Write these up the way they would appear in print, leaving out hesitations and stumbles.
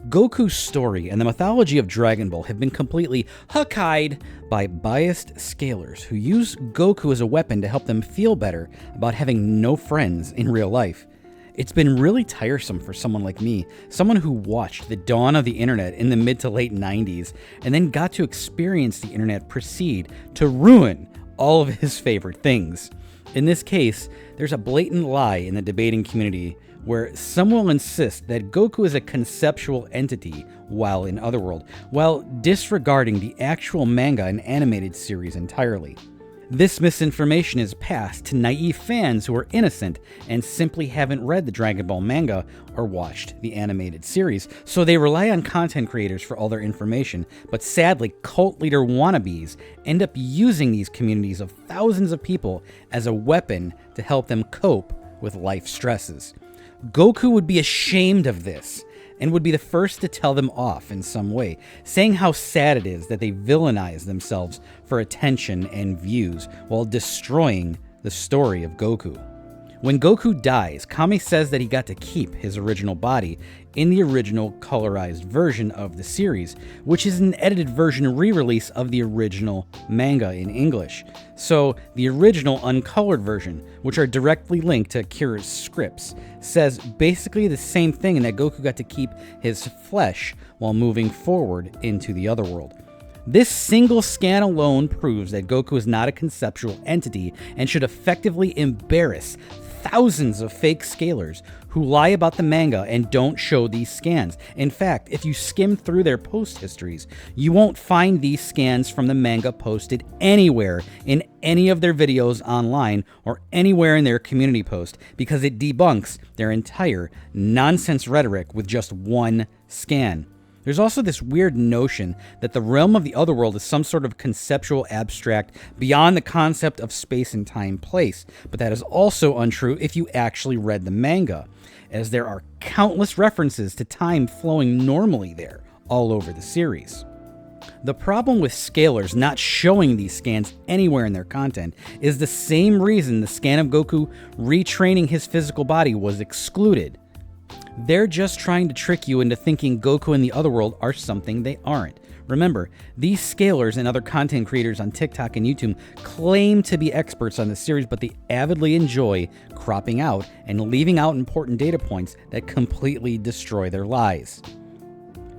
Goku's story and the mythology of Dragon Ball have been completely huckeyed by biased scalers who use Goku as a weapon to help them feel better about having no friends in real life. It's been really tiresome for someone like me, someone who watched the dawn of the internet in the mid to late 90s and then got to experience the internet proceed to ruin all of his favorite things. In this case, there's a blatant lie in the debating community where some will insist that Goku is a conceptual entity while in Otherworld, while disregarding the actual manga and animated series entirely. This misinformation is passed to naive fans who are innocent and simply haven't read the Dragon Ball manga or watched the animated series, so they rely on content creators for all their information, but sadly, cult leader wannabes end up using these communities of thousands of people as a weapon to help them cope with life stresses. Goku would be ashamed of this and would be the first to tell them off in some way, saying how sad it is that they villainize themselves for attention and views while destroying the story of Goku. When Goku dies, Kami says that he got to keep his original body in the original colorized version of the series, which is an edited version re-release of the original manga in English. So the original uncolored version, which are directly linked to Kira's scripts, says basically the same thing in that Goku got to keep his flesh while moving forward into the Otherworld. This single scan alone proves that Goku is not a conceptual entity and should effectively embarrass thousands of fake scalers who lie about the manga and don't show these scans. In fact, if you skim through their post histories, you won't find these scans from the manga posted anywhere in any of their videos online or anywhere in their community post because it debunks their entire nonsense rhetoric with just one scan. There's also this weird notion that the realm of the Otherworld is some sort of conceptual abstract beyond the concept of space and time place, but that is also untrue if you actually read the manga, as there are countless references to time flowing normally there, all over the series. The problem with scalers not showing these scans anywhere in their content is the same reason the scan of Goku retraining his physical body was excluded. They're just trying to trick you into thinking Goku and the Otherworld are something they aren't. Remember, these scalers and other content creators on TikTok and YouTube claim to be experts on the series, but they avidly enjoy cropping out and leaving out important data points that completely destroy their lies.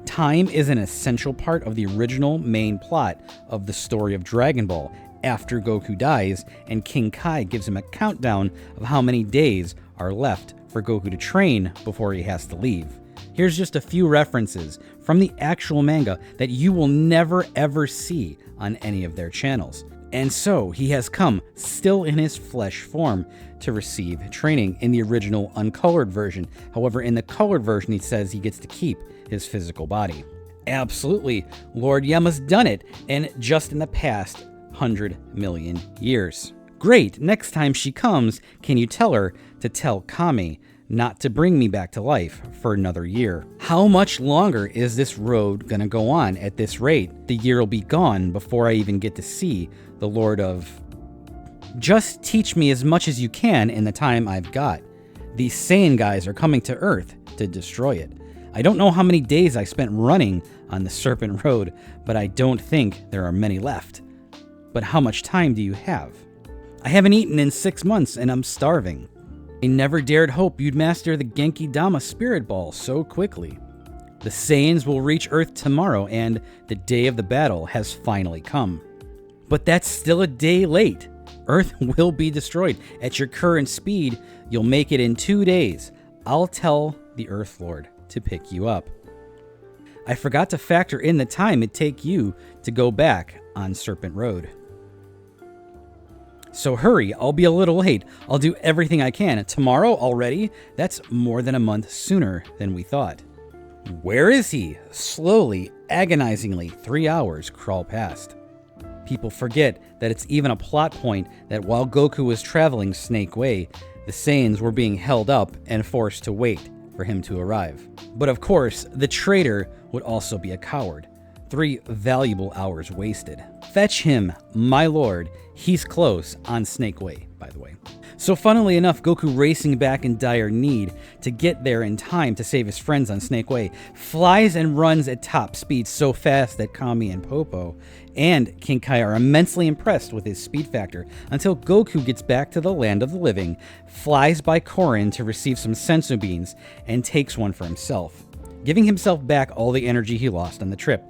Time is an essential part of the original main plot of the story of Dragon Ball after Goku dies, and King Kai gives him a countdown of how many days are left for Goku to train before he has to leave. Here's just a few references from the actual manga that you will never ever see on any of their channels. And so he has come, still in his flesh form, to receive training in the original uncolored version. However, in the colored version, he says he gets to keep his physical body. Absolutely, Lord Yama's done it, and just in the past 100 million years. Great, next time she comes, can you tell her to tell Kami not to bring me back to life for another year? How much longer is this road gonna go on at this rate? The year will be gone before I even get to see the Lord of... Just teach me as much as you can in the time I've got. These Saiyan guys are coming to Earth to destroy it. I don't know how many days I spent running on the Serpent Road, but I don't think there are many left. But how much time do you have? I haven't eaten in 6 months and I'm starving. I never dared hope you'd master the Genki Dama Spirit Ball so quickly. The Saiyans will reach Earth tomorrow and the day of the battle has finally come. But that's still a day late. Earth will be destroyed. At your current speed, you'll make it in 2 days. I'll tell the Earth Lord to pick you up. I forgot to factor in the time it'd take you to go back on Serpent Road. So hurry, I'll be a little late. I'll do everything I can. Tomorrow already? That's more than a month sooner than we thought. Where is he? Slowly, agonizingly, 3 hours crawl past. People forget that it's even a plot point that while Goku was traveling Snake Way, the Saiyans were being held up and forced to wait for him to arrive. But of course, the traitor would also be a coward. 3 valuable hours wasted. Fetch him, my lord. He's close on Snake Way, by the way. So funnily enough, Goku, racing back in dire need to get there in time to save his friends on Snake Way, flies and runs at top speed so fast that Kami and Popo and King Kai are immensely impressed with his speed factor until Goku gets back to the land of the living, flies by Korin to receive some sensu beans, and takes one for himself. Giving himself back all the energy he lost on the trip,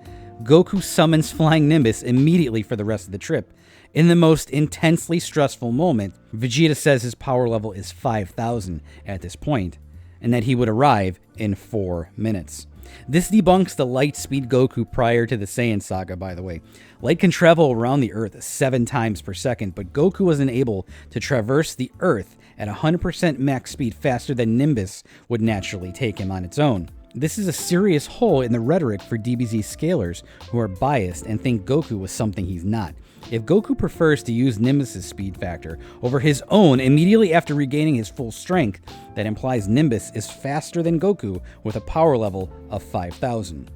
Goku summons Flying Nimbus immediately for the rest of the trip. In the most intensely stressful moment, Vegeta says his power level is 5,000 at this point, and that he would arrive in 4 minutes. This debunks the light speed Goku prior to the Saiyan saga, by the way. Light can travel around the Earth 7 times per second, but Goku wasn't able to traverse the Earth at 100% max speed faster than Nimbus would naturally take him on its own. This is a serious hole in the rhetoric for DBZ scalers who are biased and think Goku was something he's not. If Goku prefers to use Nimbus' speed factor over his own immediately after regaining his full strength, that implies Nimbus is faster than Goku with a power level of 5,000.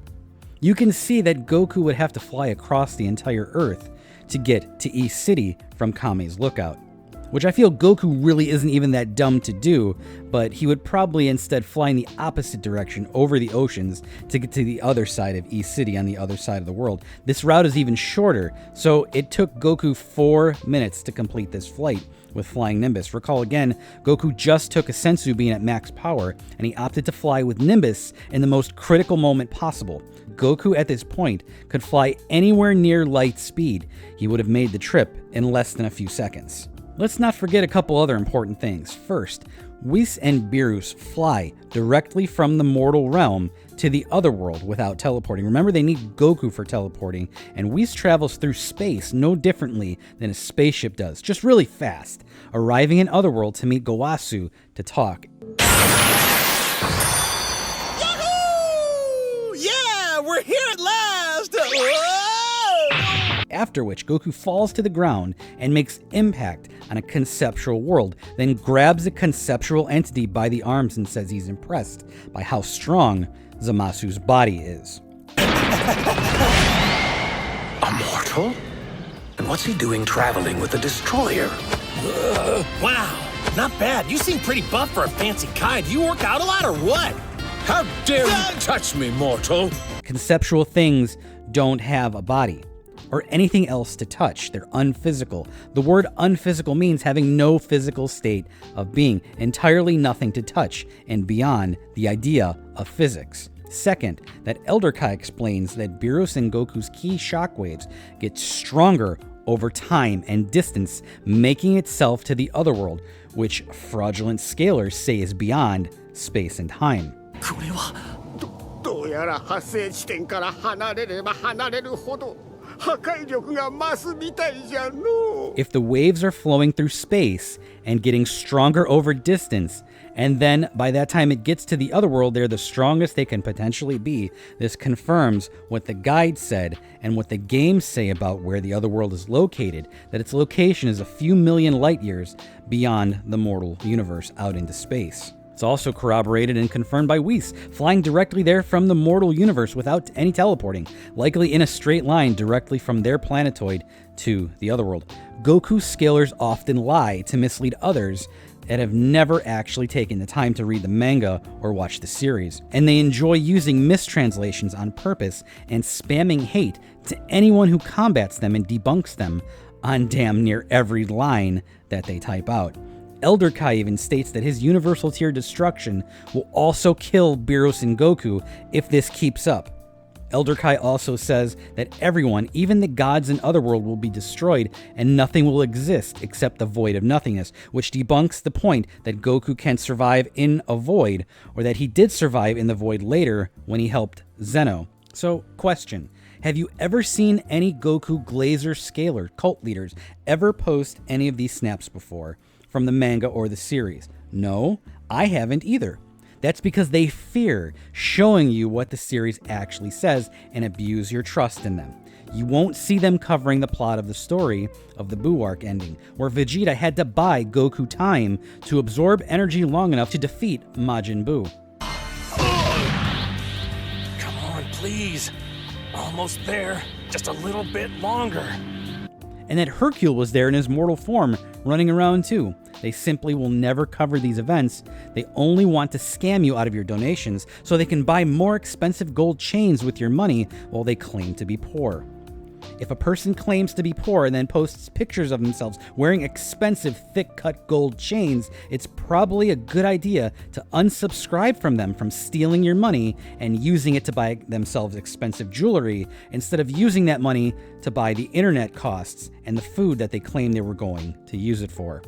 You can see that Goku would have to fly across the entire Earth to get to East City from Kame's lookout, which I feel Goku really isn't even that dumb to do, but he would probably instead fly in the opposite direction over the oceans to get to the other side of East City on the other side of the world. This route is even shorter, so it took Goku 4 minutes to complete this flight with Flying Nimbus. Recall again, Goku just took a sensu bean at max power, and he opted to fly with Nimbus in the most critical moment possible. Goku at this point could fly anywhere near light speed. He would have made the trip in less than a few seconds. Let's not forget a couple other important things. First, Whis and Beerus fly directly from the mortal realm to the Otherworld without teleporting. Remember, they need Goku for teleporting, and Whis travels through space no differently than a spaceship does, just really fast, arriving in Otherworld to meet Gowasu to talk. Yahoo! Yeah, we're here at last! After which, Goku falls to the ground and makes impact on a conceptual world, then grabs a conceptual entity by the arms and says he's impressed by how strong Zamasu's body is. A mortal? And what's he doing traveling with the destroyer? Wow, not bad. You seem pretty buff for a fancy Kai. Do you work out a lot or what? How dare you touch me, mortal? Conceptual things don't have a body or anything else to touch. They're unphysical. The word unphysical means having no physical state of being, entirely nothing to touch, and beyond the idea of physics. Second, that Elder Kai explains that Beerus and Goku's ki shockwaves get stronger over time and distance, making itself to the Otherworld, which fraudulent scalers say is beyond space and time. どうやら発生地点から離れれば離れるほど破壊力が増すみたいじゃの。 If the waves are flowing through space and getting stronger over distance, and then by that time it gets to the Otherworld, they're the strongest they can potentially be. This confirms what the guide said and what the games say about where the Otherworld is located, that its location is a few million light years beyond the mortal universe out into space. It's also corroborated and confirmed by Whis, flying directly there from the mortal universe without any teleporting, likely in a straight line directly from their planetoid to the Otherworld. Goku scalers often lie to mislead others that have never actually taken the time to read the manga or watch the series, and they enjoy using mistranslations on purpose and spamming hate to anyone who combats them and debunks them on damn near every line that they type out. Elder Kai even states that his universal tier destruction will also kill Beerus and Goku if this keeps up. Elder Kai also says that everyone, even the gods in Otherworld, will be destroyed and nothing will exist except the void of nothingness, which debunks the point that Goku can survive in a void, or that he did survive in the void later when he helped Zeno. So, question. Have you ever seen any Goku Glazer scaler cult leaders ever post any of these snaps before from the manga or the series? No, I haven't either. That's because they fear showing you what the series actually says and abuse your trust in them. You won't see them covering the plot of the story of the Buu arc ending, where Vegeta had to buy Goku time to absorb energy long enough to defeat Majin Buu. Come on, please. Almost there. Just a little bit longer. And that Hercule was there in his mortal form, running around too. They simply will never cover these events. They only want to scam you out of your donations so they can buy more expensive gold chains with your money while they claim to be poor. If a person claims to be poor and then posts pictures of themselves wearing expensive, thick-cut gold chains, it's probably a good idea to unsubscribe from them from stealing your money and using it to buy themselves expensive jewelry instead of using that money to buy the internet costs and the food that they claim they were going to use it for.